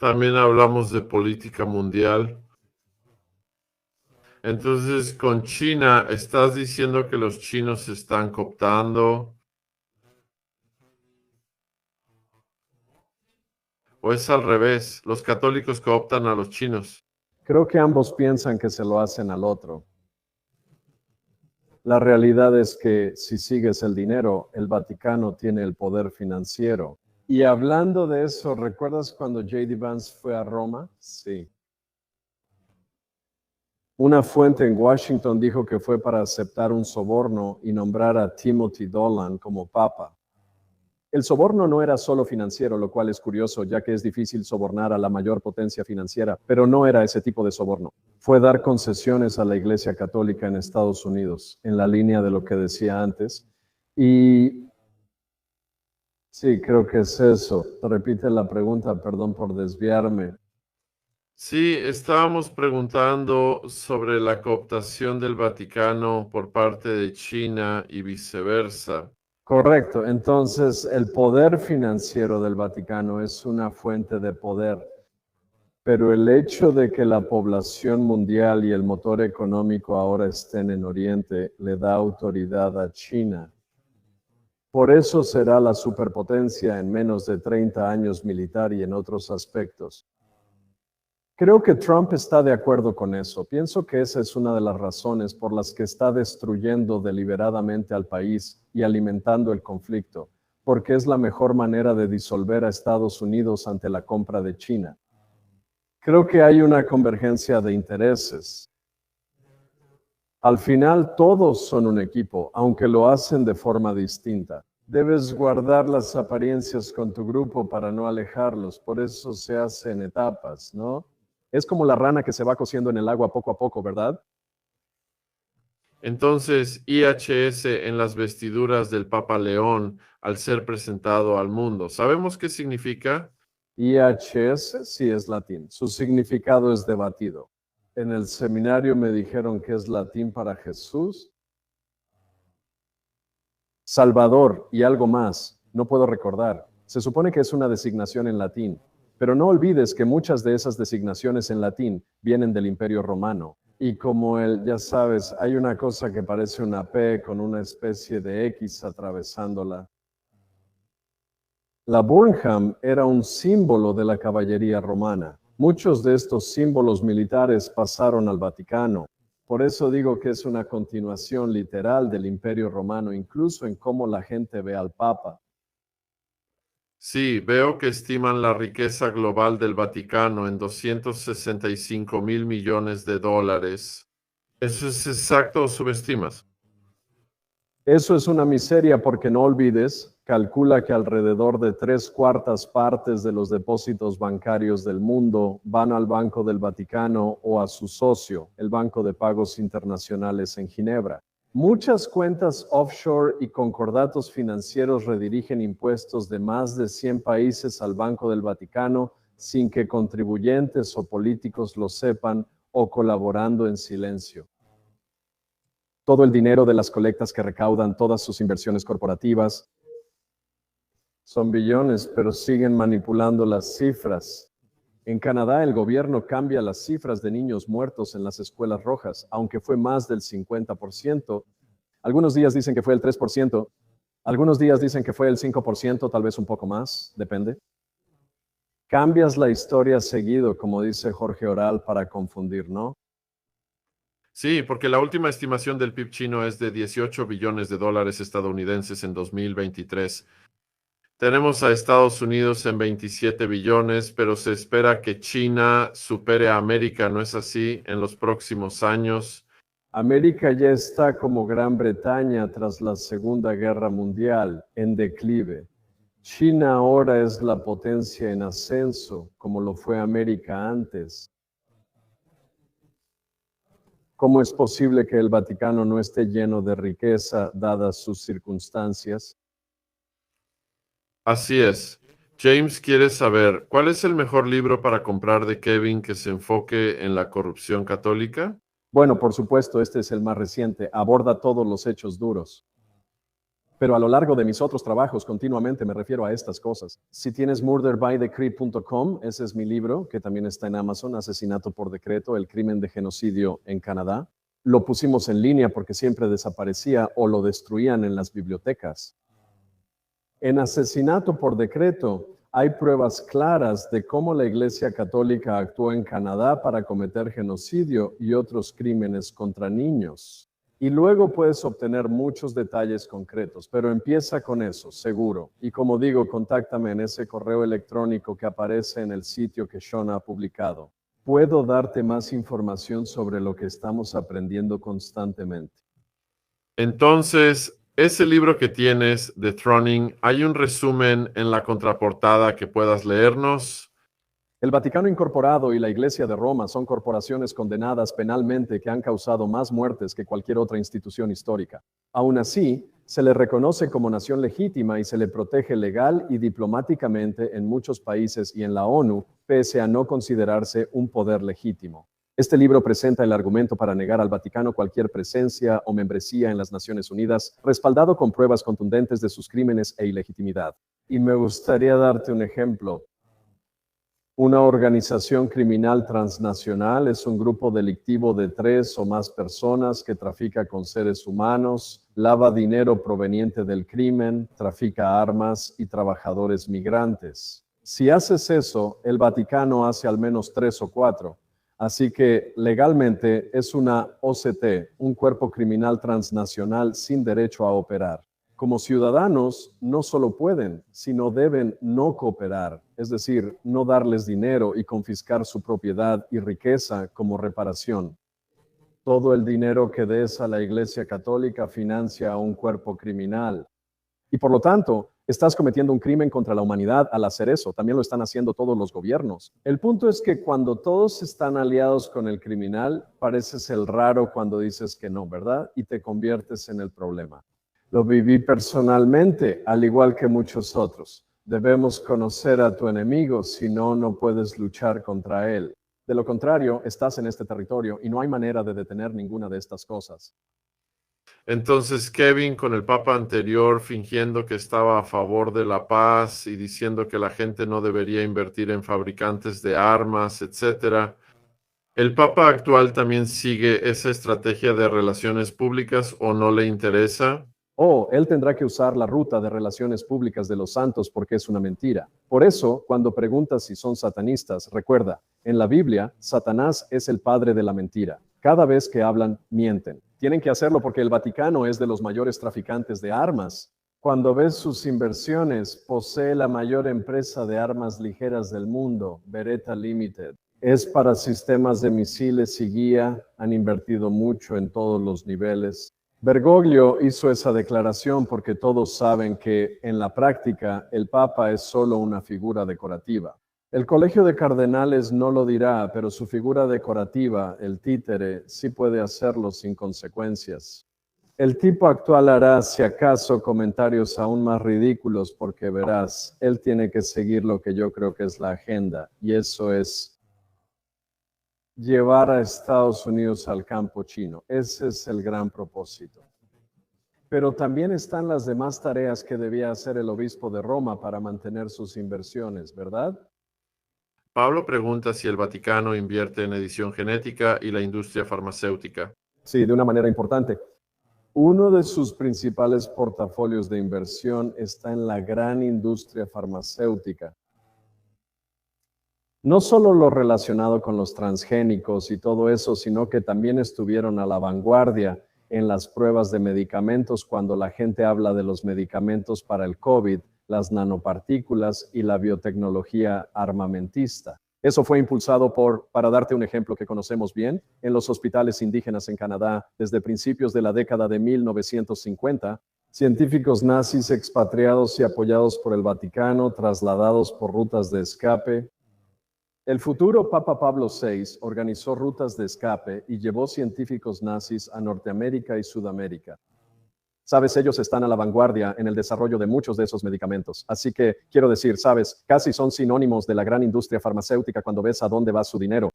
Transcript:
También hablamos de política mundial. Entonces, con China, ¿estás diciendo que los chinos se están cooptando? ¿O es al revés? Los católicos cooptan a los chinos. Creo que ambos piensan que se lo hacen al otro. La realidad es que si sigues el dinero, el Vaticano tiene el poder financiero. Y hablando de eso, ¿recuerdas cuando J.D. Vance fue a Roma? Sí. Una fuente en Washington dijo que fue para aceptar un soborno y nombrar a Timothy Dolan como papa. El soborno no era solo financiero, lo cual es curioso, ya que es difícil sobornar a la mayor potencia financiera, pero no era ese tipo de soborno. Fue dar concesiones a la Iglesia Católica en Estados Unidos, en la línea de lo que decía antes. Y sí, creo que es eso. Repite la pregunta, perdón por desviarme. Sí, estábamos preguntando sobre la cooptación del Vaticano por parte de China y viceversa. Correcto. Entonces, el poder financiero del Vaticano es una fuente de poder, pero el hecho de que la población mundial y el motor económico ahora estén en Oriente le da autoridad a China. Por eso será la superpotencia en menos de 30 años militar y en otros aspectos. Creo que Trump está de acuerdo con eso. Pienso que esa es una de las razones por las que está destruyendo deliberadamente al país y alimentando el conflicto, porque es la mejor manera de disolver a Estados Unidos ante la compra de China. Creo que hay una convergencia de intereses. Al final, todos son un equipo, aunque lo hacen de forma distinta. Debes guardar las apariencias con tu grupo para no alejarlos, por eso se hace en etapas, ¿no? Es como la rana que se va cociendo en el agua poco a poco, ¿verdad? Entonces, IHS en las vestiduras del Papa León al ser presentado al mundo. ¿Sabemos qué significa? IHS sí es latín, su significado es debatido. En el seminario me dijeron que es latín para Jesús, Salvador y algo más, no puedo recordar. Se supone que es una designación en latín, pero no olvides que muchas de esas designaciones en latín vienen del Imperio Romano. Y como ya sabes, hay una cosa que parece una P con una especie de X atravesándola. La Burnham era un símbolo de la caballería romana. Muchos de estos símbolos militares pasaron al Vaticano. Por eso digo que es una continuación literal del Imperio Romano, incluso en cómo la gente ve al Papa. Sí, veo que estiman la riqueza global del Vaticano en 265 mil millones de dólares. ¿Eso es exacto o subestimas? Eso es una miseria porque no olvides, calcula que alrededor de 3/4 de los depósitos bancarios del mundo van al Banco del Vaticano o a su socio, el Banco de Pagos Internacionales en Ginebra. Muchas cuentas offshore y concordatos financieros redirigen impuestos de más de 100 países al Banco del Vaticano sin que contribuyentes o políticos lo sepan o colaborando en silencio. Todo el dinero de las colectas que recaudan, todas sus inversiones corporativas, son billones, pero siguen manipulando las cifras. En Canadá, el gobierno cambia las cifras de niños muertos en las escuelas rojas, aunque fue más del 50%. Algunos días dicen que fue el 3%, algunos días dicen que fue el 5%, tal vez un poco más, depende. Cambias la historia seguido, como dice Jorge Oral, para confundir, ¿no? Sí, porque la última estimación del PIB chino es de 18 billones de dólares estadounidenses en 2023. Tenemos a Estados Unidos en 27 billones, pero se espera que China supere a América, ¿no es así?, en los próximos años. América ya está como Gran Bretaña tras la Segunda Guerra Mundial, en declive. China ahora es la potencia en ascenso, como lo fue América antes. ¿Cómo es posible que el Vaticano no esté lleno de riqueza dadas sus circunstancias? Así es. James quiere saber, ¿cuál es el mejor libro para comprar de Kevin que se enfoque en la corrupción católica? Bueno, por supuesto, este es el más reciente, aborda todos los hechos duros. pero a lo largo de mis otros trabajos continuamente me refiero a estas cosas. Si tienes murderbyDecree.com, ese es mi libro, que también está en Amazon, Asesinato por Decreto, el crimen de genocidio en Canadá. Lo pusimos en línea porque siempre desaparecía o lo destruían en las bibliotecas. En Asesinato por Decreto hay pruebas claras de cómo la Iglesia Católica actuó en Canadá para cometer genocidio y otros crímenes contra niños. Y luego puedes obtener muchos detalles concretos, pero empieza con eso, seguro. Y como digo, contáctame en ese correo electrónico que aparece en el sitio que Sean ha publicado. Puedo darte más información sobre lo que estamos aprendiendo constantemente. Entonces, ese libro que tienes, The Throning, ¿hay un resumen en la contraportada que puedas leernos? El Vaticano Incorporado y la Iglesia de Roma son corporaciones condenadas penalmente que han causado más muertes que cualquier otra institución histórica. Aún así, se le reconoce como nación legítima y se le protege legal y diplomáticamente en muchos países y en la ONU, pese a no considerarse un poder legítimo. Este libro presenta el argumento para negar al Vaticano cualquier presencia o membresía en las Naciones Unidas, respaldado con pruebas contundentes de sus crímenes e ilegitimidad. Y me gustaría darte un ejemplo. Una organización criminal transnacional es un grupo delictivo de 3 o más personas que trafica con seres humanos, lava dinero proveniente del crimen, trafica armas y trabajadores migrantes. Si haces eso, el Vaticano hace al menos 3 o 4. Así que legalmente es una OCT, un cuerpo criminal transnacional sin derecho a operar. Como ciudadanos, no solo pueden, sino deben no cooperar, es decir, no darles dinero y confiscar su propiedad y riqueza como reparación. Todo el dinero que des a la Iglesia Católica financia a un cuerpo criminal. Y por lo tanto, estás cometiendo un crimen contra la humanidad al hacer eso. También lo están haciendo todos los gobiernos. El punto es que cuando todos están aliados con el criminal, pareces el raro cuando dices que no, ¿verdad? Y te conviertes en el problema. Lo viví personalmente, al igual que muchos otros. Debemos conocer a tu enemigo, si no, no puedes luchar contra él. De lo contrario, estás en este territorio y no hay manera de detener ninguna de estas cosas. Entonces, Kevin, con el Papa anterior, fingiendo que estaba a favor de la paz y diciendo que la gente no debería invertir en fabricantes de armas, etc. ¿El Papa actual también sigue esa estrategia de relaciones públicas o no le interesa? Él tendrá que usar la ruta de relaciones públicas de los santos porque es una mentira. Por eso, cuando preguntas si son satanistas, recuerda, en la Biblia, Satanás es el padre de la mentira. Cada vez que hablan, mienten. Tienen que hacerlo porque el Vaticano es de los mayores traficantes de armas. Cuando ves sus inversiones, posee la mayor empresa de armas ligeras del mundo, Beretta Limited. Es para sistemas de misiles y guía, han invertido mucho en todos los niveles. Bergoglio hizo esa declaración porque todos saben que, en la práctica, el Papa es solo una figura decorativa. El Colegio de Cardenales no lo dirá, pero su figura decorativa, el títere, sí puede hacerlo sin consecuencias. El tipo actual hará, si acaso, comentarios aún más ridículos porque verás, él tiene que seguir lo que yo creo que es la agenda, y eso es llevar a Estados Unidos al campo chino. Ese es el gran propósito. Pero también están las demás tareas que debía hacer el obispo de Roma para mantener sus inversiones, ¿verdad? Pablo pregunta si el Vaticano invierte en edición genética y la industria farmacéutica. Sí, de una manera importante. Uno de sus principales portafolios de inversión está en la gran industria farmacéutica. No solo lo relacionado con los transgénicos y todo eso, sino que también estuvieron a la vanguardia en las pruebas de medicamentos cuando la gente habla de los medicamentos para el COVID, las nanopartículas y la biotecnología armamentista. Eso fue impulsado para darte un ejemplo que conocemos bien, en los hospitales indígenas en Canadá desde principios de la década de 1950, científicos nazis expatriados y apoyados por el Vaticano, trasladados por rutas de escape. El futuro Papa Pablo VI organizó rutas de escape y llevó científicos nazis a Norteamérica y Sudamérica. Sabes, ellos están a la vanguardia en el desarrollo de muchos de esos medicamentos. Así que, quiero decir, sabes, casi son sinónimos de la gran industria farmacéutica cuando ves a dónde va su dinero.